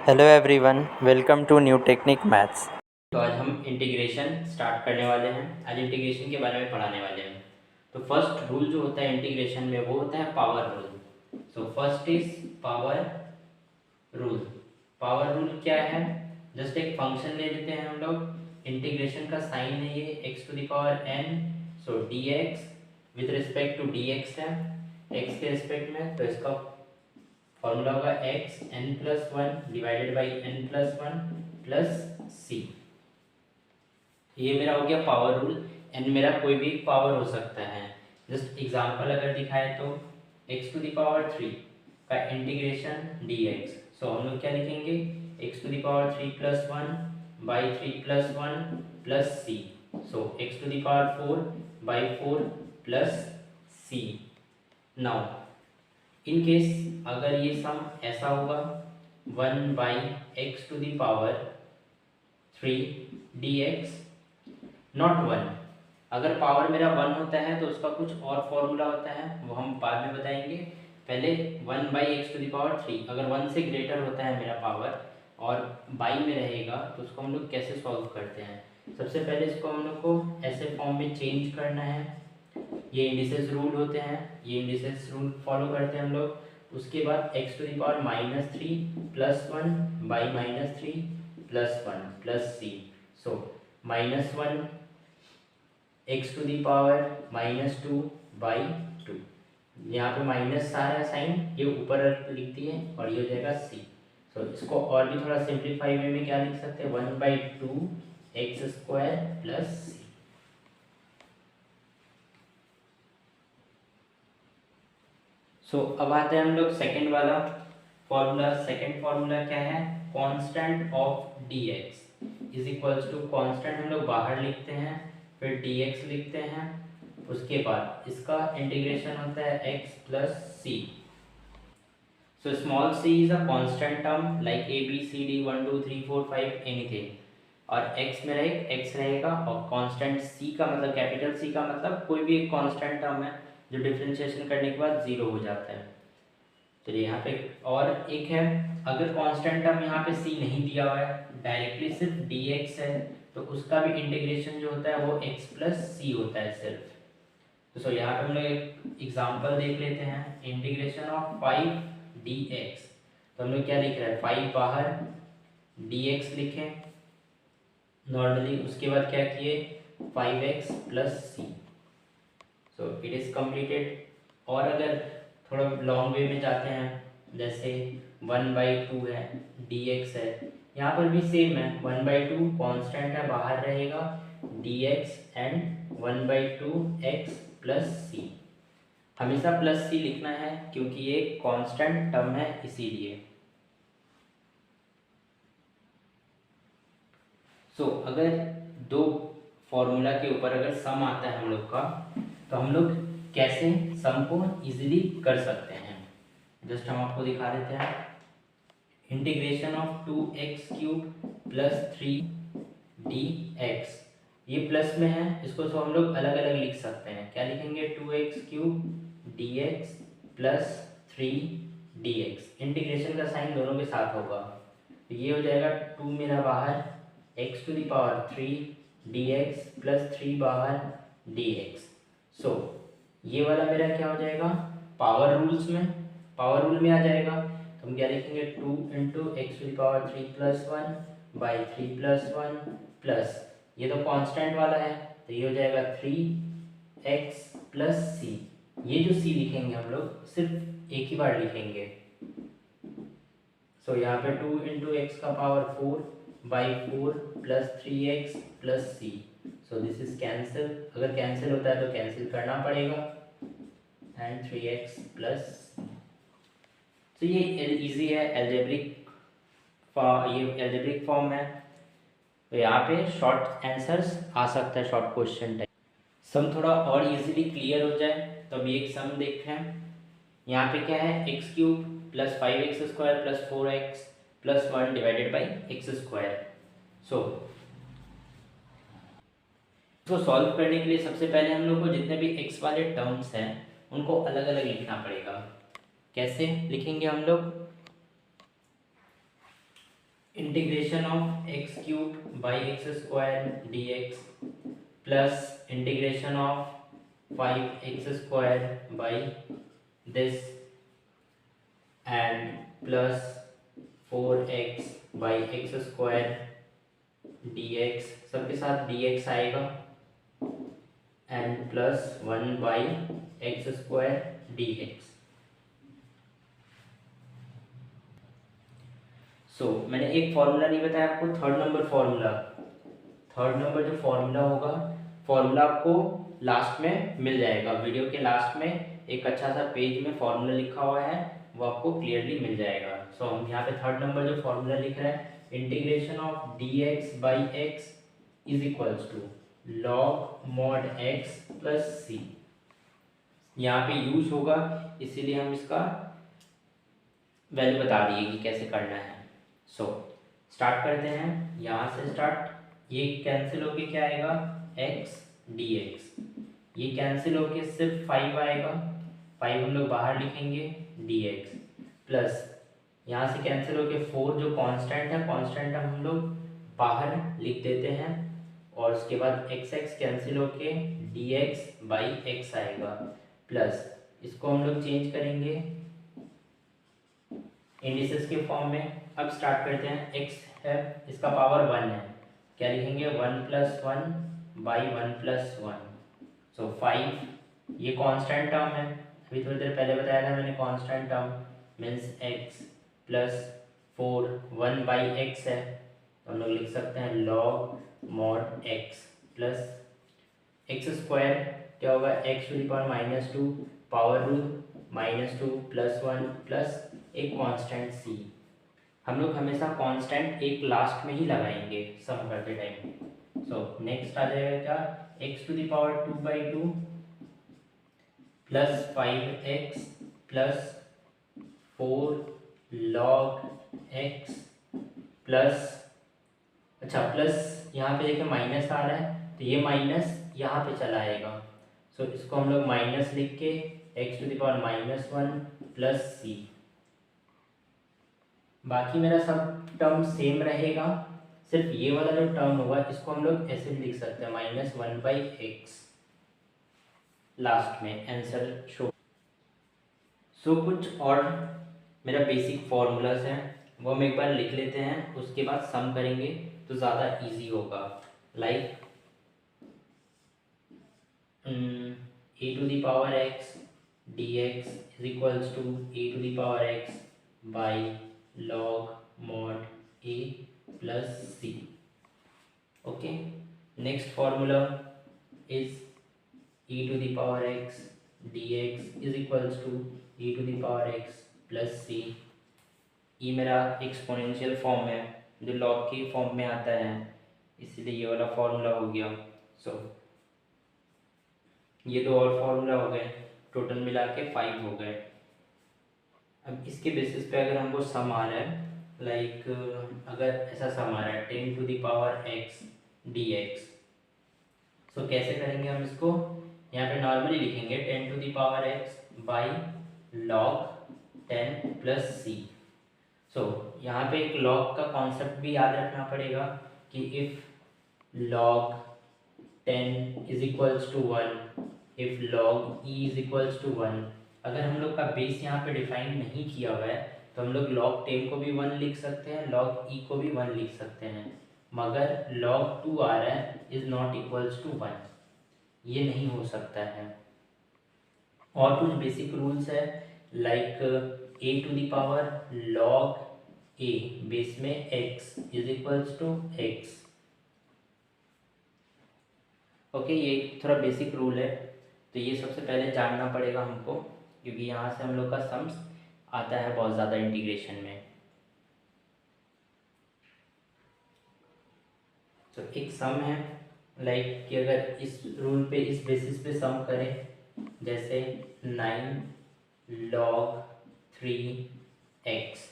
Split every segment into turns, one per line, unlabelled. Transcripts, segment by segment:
Hello everyone, welcome to new technique maths.
तो आज हम इंटीग्रेशन स्टार्ट करने वाले हैं। आज इंटीग्रेशन के बारे में पढ़ाने वाले हैं। तो फर्स्ट रूल जो होता है इंटीग्रेशन में वो होता है power rule. So first is power rule. Power rule क्या है? जस्ट एक फंक्शन ले लेते हैं हम लोग। इंटीग्रेशन का साइन है ये x to the power n। So dx with respect to dx है, x के रिस्पेक्ट में, तो इसका फॉर्मूला होगा x n+1 divided by n+1 plus C. ये मेरा हो गया पावर रूल। एन मेरा कोई भी पावर हो सकता है। जस्ट एग्जांपल अगर दिखाए तो x टू द पावर 3 का इंटीग्रेशन dx। सो हम लोग क्या लिखेंगे? x to the power 3 plus 1 by 3 plus 1 plus C. So x to the power 4 by 4 plus C. Now in case अगर ये सम ऐसा होगा 1 by x to the power 3 dx not 1। अगर पावर मेरा 1 होता है तो उसका कुछ और फॉर्मूला होता है, वो हम बाद में बताएंगे। पहले 1 by x to the power 3 अगर 1 से ग्रेटर होता है मेरा पावर और बाई में रहेगा तो उसको हम लोग कैसे सॉल्व करते हैं? सबसे पहले इसको हम लोग को ऐसे फॉर्म में चेंज करना है। ये इंडिसेस रूल होते हैं, ये इंडिसेस रूल फॉलो करते हैं हम लोग। उसके बाद x to the power -3 plus 1 by -3 plus 1 plus C. So -1 x to the power -2 by 2। यहाँ पे माइनस आ रहा है साइन, ये ऊपर लिख दिए और ये हो जाएगा सी। सो इसको और भी थोड़ा सिंप्लीफाई वे में क्या लिख सकते हैं? 1/2 एक्स स्क्वायर प्लस सी। सो अब आते हैं हम लोग सेकेंड वाला फॉर्मूला। सेकेंड फॉर्मूला क्या है? Constant of dx is equals to, constant हम लोग बाहर लिखते हैं, फिर dx लिखते हैं, उसके बाद इसका इंटीग्रेशन होता है x plus C. So small c is a constant term like a b c d 1 2 3 4 5 anything, और x में x रहेगा, और कांस्टेंट c का मतलब कैपिटल C का मतलब कोई भी एक कांस्टेंट टर्म है जो डिफरेंशिएशन करने के बाद 0 हो जाता है। चलिए यहाँ पे और एक है, अगर कांस्टेंट टर्म यहाँ पे c नहीं दिया हुआ है, डायरेक्टली सिर्फ dx है, तो उसका भी इंटीग्रेशन जो होता है वो x प्लस सी होता है सिर्फ। तो सो यहाँ पे हम लोग एक एग्जांपल देख लेते हैं। इंटीग्रेशन ऑफ 5 dx, तो हम लोग क्या लिख रहे हैं? 5 बाहर, dx लिखें नॉर्मली, उसके बाद क्या किए? 5x plus C. So it is completed. और अगर थोड़ा लॉन्ग वे में जाते हैं, जैसे 1/2 है, dx है, यहाँ पर भी सेम है, 1/2 कांस्टेंट है बाहर रहेगा, dx एंड 1/2 x प्लस सी। हमेशा प्लस सी लिखना है क्योंकि ये कांस्टेंट टर्म है इसीलिए। सो अगर दो फॉर्मूला के ऊपर अगर सम आता है हम लोग का, तो हम लोग कैसे सम को इजीली कर सकते हैं, जस्ट हम आपको दिखा देते हैं। Integration of 2x³ plus 3dx, ये प्लस में है, इसको तो हम लोग अलग अलग लिख सकते हैं। क्या लिखेंगे? 2x³ dx plus 3dx। Integration का साइन दोनों के साथ होगा, तो ये हो जाएगा 2 मेरा बाहर, x to the power 3 dx plus 3 बाहर dx। सो ये वाला मेरा क्या हो जाएगा? पावर रूल्स में, पावर रूल में आ जाएगा। तो हम क्या लिखेंगे? 2 into x to the power 3 plus 1 by 3 plus 1 plus, ये तो कांस्टेंट वाला है, तो ये हो जाएगा 3x प्लस सी। ये जो c लिखेंगे हम लोग सिर्फ एक ही बार लिखेंगे। सो यहाँ पे 2 इंटू एक्स का power 4 by 4 plus 3x plus C. So this is cancel, अगर कैंसिल होता है तो कैंसिल करना पड़ेगा, एंड 3x प्लस। तो ये इजी है, एल्जेब्रिक ये एल्जेब्रिक फॉर्म है, तो यहाँ पे शॉर्ट आंसर्स आ सकता है, शॉर्ट क्वेश्चन टाइप। सम थोड़ा और इजीली क्लियर हो जाए तो अभी एक सम देखते हैं। यहाँ पे क्या है? x³ plus 5x² plus 4x plus 1 divided by x²। सो इसको सॉल्व करने के लिए सबसे पहले हम लोग को जितने भी x वाले टर्म्स हैं उनको अलग अलग लिखना पड़ेगा। कैसे लिखेंगे हम लोग? Integration of x cube by x square d x plus integration of 5x square by this and plus 4x by x square d x, सबके साथ डी एक्स आएगा and plus 1 by x square d x. So मैंने एक formula नहीं बताया आपको, third number formula. Third number जो formula होगा, फॉर्मूला आपको लास्ट में मिल जाएगा, वीडियो के लास्ट में एक अच्छा सा पेज में फॉर्मूला लिखा हुआ है, वो आपको क्लियरली मिल जाएगा। सो हम यहाँ पे थर्ड नंबर जो फॉर्मूला लिख रहे हैं, integration of d x by x is equals to log mod x plus C. यहाँ पे यूज होगा, इसीलिए हम इसका वैल्यू बता दिए कि कैसे करना है। सो स्टार्ट करते हैं, यहाँ से स्टार्ट। ये कैंसिल होके क्या आएगा, x dx, ये कैंसिल होके सिर्फ 5 आएगा, 5 हम लोग बाहर लिखेंगे dx, प्लस यहाँ से कैंसिल होके 4 जो कांस्टेंट है, कांस्टेंट हम लोग बाहर लिख देते हैं, और उसके बाद x कैंसिल होके dx बाई x आएगा, प्लस इसको हम लोग चेंज करेंगे इंडिसेस के फॉर्म में। अब स्टार्ट करते हैं, x है, इसका पावर 1 है, क्या लिखेंगे 1 प्लस 1 बाई 1 प्लस 1, सो 5। ये कांस्टेंट टर्म है, अभी थोड़ी देर पहले बताया था मैंने, constant term means x plus 4 1 by x है, तो हम लोग लिख सकते हैं log mod x plus x square क्या होगा, x to the power -2 power rule -2 plus 1 plus एक कांस्टेंट c। हम लोग हमेशा कांस्टेंट एक लास्ट में ही लगाएंगे सम करते टाइम। सो नेक्स्ट आ जाएगा क्या, x to the power 2/2 plus 5x plus 4 log x plus, अच्छा प्लस यहाँ पे देखिए माइनस आ रहा है, तो ये माइनस यहाँ पे चला आएगा, सो इसको हम लोग माइनस लिख के x to the power -1 plus C. बाकी मेरा सब टर्म सेम रहेगा, सिर्फ ये वाला जो टर्म होगा इसको हम लोग ऐसे भी लिख सकते हैं -1 बाई एक्स लास्ट में आंसर शो। सो कुछ और मेरा बेसिक फॉर्मूलाज हैं, वो हम एक बार लिख लेते हैं, उसके बाद सम करेंगे तो ज़्यादा इजी होगा। Like a to the power x dx is equals to a to the power x by log mod a plus c. Okay, next formula is e to the power x dx is equals to e to the power x plus c. ये मेरा exponential form है जो log के form में आता है, इसलिए ये वाला फॉर्मूला हो गया। सो ये दो और फॉर्मूला हो गए, टोटल मिला के 5 हो गए। अब इसके बेसिस पे अगर हमको सम आ रहा है, लाइक अगर ऐसा सम आ रहा है 10 to the power x dx, so कैसे करेंगे हम इसको, यहाँ पे नॉर्मली लिखेंगे 10 to the power x by log 10 plus C. सो यहाँ पे एक लॉग का कॉन्सेप्ट भी याद रखना पड़ेगा कि if log 10 is equals to 1, if log e is equals to 1, अगर हम लोग का बेस यहाँ पे डिफाइन नहीं किया हुआ है तो हम लोग log 10 को भी 1 लिख सकते हैं, log e को भी 1 लिख सकते हैं, मगर log 2 आ रहा है इज़ नॉट इक्वल्स टू 1, ये नहीं हो सकता है। और कुछ बेसिक रूल्स है, like a to the power log a base में x is equals to x। Okay, ये थोड़ा बेसिक रूल है, तो ये सबसे पहले जानना पड़ेगा हमको, क्योंकि यहाँ से हम लोग का सम्स आता है बहुत ज़्यादा इंटीग्रेशन में। तो एक सम है, लाइक कि अगर इस रूल पे, इस बेसिस पे सम करें, जैसे 9 log 3x,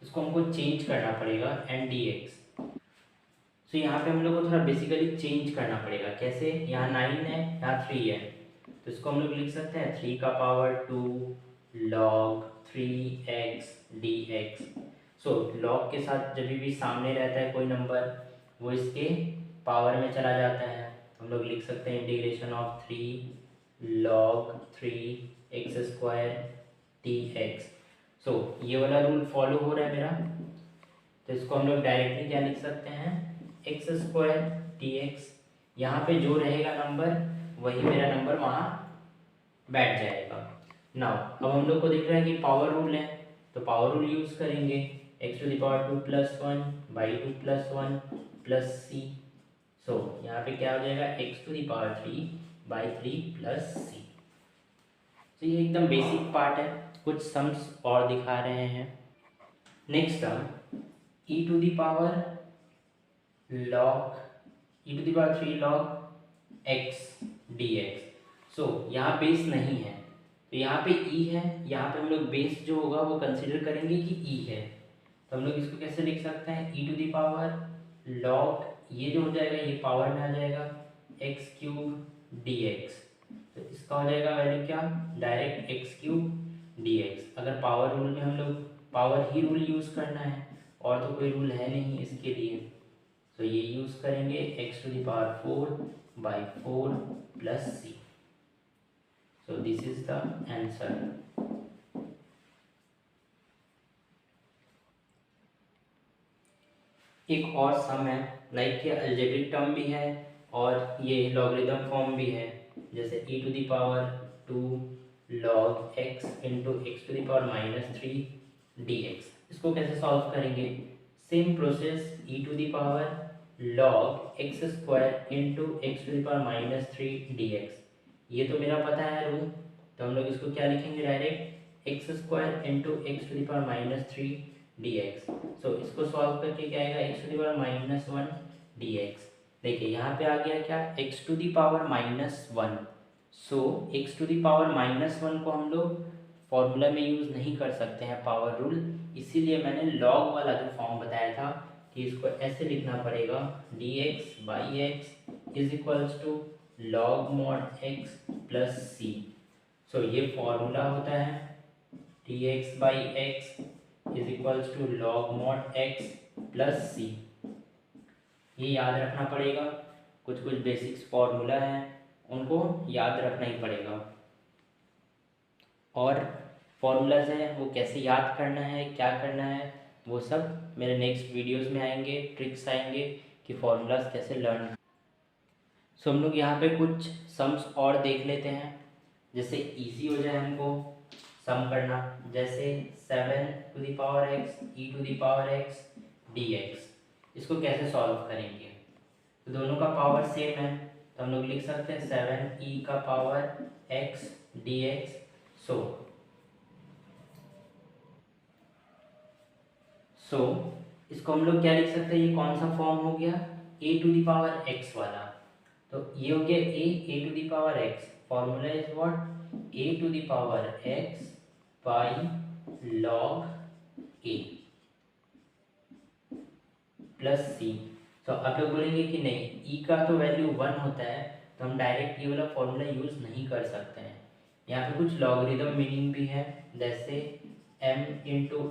इसको हमको चेंज करना पड़ेगा एन डी एक्स। तो यहाँ पे हम लोग को थोड़ा बेसिकली चेंज करना पड़ेगा, कैसे, यहाँ 9 है, यहाँ 3 है, तो इसको हम लोग लिख सकते हैं 3 का power 2 log 3x dx। So log के साथ जब भी सामने रहता है कोई नंबर वो इसके पावर में चला जाता है। हम लोग लिख सकते हैं integration of 3 log 3x² dx। सो ये वाला रूल फॉलो हो रहा है मेरा, तो इसको हम लोग डायरेक्टली क्या लिख सकते हैं, x² dx। यहाँ पे जो रहेगा नंबर वही मेरा नंबर वहाँ बैठ जाएगा। नाउ अब हम लोग को दिख रहा है कि पावर रूल है, तो पावर रूल यूज़ करेंगे, x⁴ + 1/2 + 1 + c। सो यहाँ पे क्या हो जाएगा, x⁴/3 + c। तो ये एकदम बेसिक पार्ट है, कुछ सम्स और दिखा रहे हैं। Next term e⁴ log x dx। सो यहाँ बेस नहीं है, तो यहाँ पे e है, यहाँ पे हम लोग बेस जो होगा वो कंसिडर करेंगे कि e है। तो हम लोग इसको कैसे लिख सकते हैं, e⁴ log, ये जो हो जाएगा ये पावर में आ जाएगा x³ dx। तो इसका हो जाएगा वैल्यू क्या, डायरेक्ट x³ dx। अगर पावर रूल में हम लोग पावर ही रूल यूज़ करना है और तो कोई रूल है नहीं इसके लिए, तो ये यूज़ करेंगे x⁴/4 + c। So this is the answer. एक और सम है, लाइक ये अलजेब्रिक टर्म भी है और ये लॉगरिथम फॉर्म भी है, जैसे e⁴ 2 log x × x⁻³ dx। इसको कैसे सॉल्व करेंगे, same process, e⁴ log x² × x⁻³ dx। ये तो मेरा पता है रूल, तो हम लोग इसको क्या लिखेंगे, डायरेक्ट x² × x⁻³ dx। सो इसको सॉल्व करके क्या आएगा, x⁻−1 dx। देखिए यहाँ पे आ गया क्या, x⁻−1। सो x⁻−1 को हम लोग फॉर्मूला में यूज़ नहीं कर सकते हैं पावर रूल, इसीलिए मैंने लॉग वाला जो फॉर्म बताया था कि इसको ऐसे लिखना पड़ेगा, dx/x = log mod x + c। सो ये फॉर्मूला होता है, dx/x = log mod x + c। ये याद रखना पड़ेगा, कुछ बेसिक्स फॉर्मूला हैं उनको याद रखना ही पड़ेगा। और फॉर्मूलाज हैं वो कैसे याद करना है, क्या करना है, वो सब मेरे नेक्स्ट वीडियोस में आएंगे, ट्रिक्स आएंगे कि फॉर्मूलाज कैसे लर्न। सो हम लोग यहाँ पे कुछ सम्स और देख लेते हैं, जैसे इजी हो जाए हमको सम करना, जैसे 7⁴x e⁴x dx। इसको कैसे सॉल्व करेंगे, तो दोनों का पावर सेम है, तो हम लोग लिख सकते हैं 7e⁴x dx। सो इसको हम लोग क्या लिख सकते हैं, ये कौन सा फॉर्म हो गया, a⁴x वाला, तो ये हो गया a⁴x। Formula is what, a⁴x log a + c। तो आप लोग बोलेंगे कि नहीं, e का तो वैल्यू 1 होता है, तो हम डायरेक्ट ये वाला फॉर्मूला यूज़ नहीं कर सकते हैं। यहाँ पे कुछ लॉगरिथम मीनिंग भी है, जैसे m ×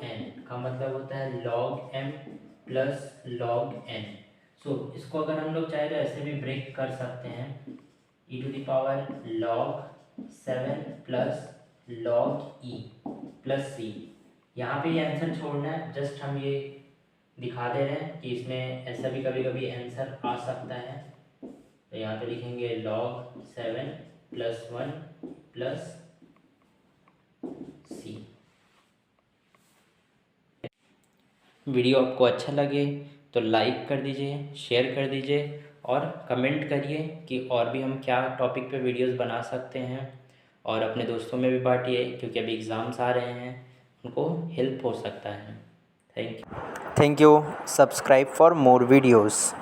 n का मतलब होता है log m + log n। सो इसको अगर हम लोग चाहे तो ऐसे भी ब्रेक कर सकते हैं, e⁴ log 7 + log e + c। यहाँ पे ये आंसर छोड़ना है, जस्ट हम ये दिखा दे रहे हैं कि इसमें ऐसा भी कभी कभी आंसर आ सकता है। तो यहाँ पे लिखेंगे log 7 + 1 + c। वीडियो आपको अच्छा लगे तो लाइक कर दीजिए, शेयर कर दीजिए और कमेंट करिए कि और भी हम क्या टॉपिक पे वीडियोस बना सकते हैं, और अपने दोस्तों में भी बांटिए क्योंकि अभी एग्ज़ाम्स आ रहे हैं, उनको हेल्प हो सकता है। Thank you.
Thank you. Subscribe for more videos.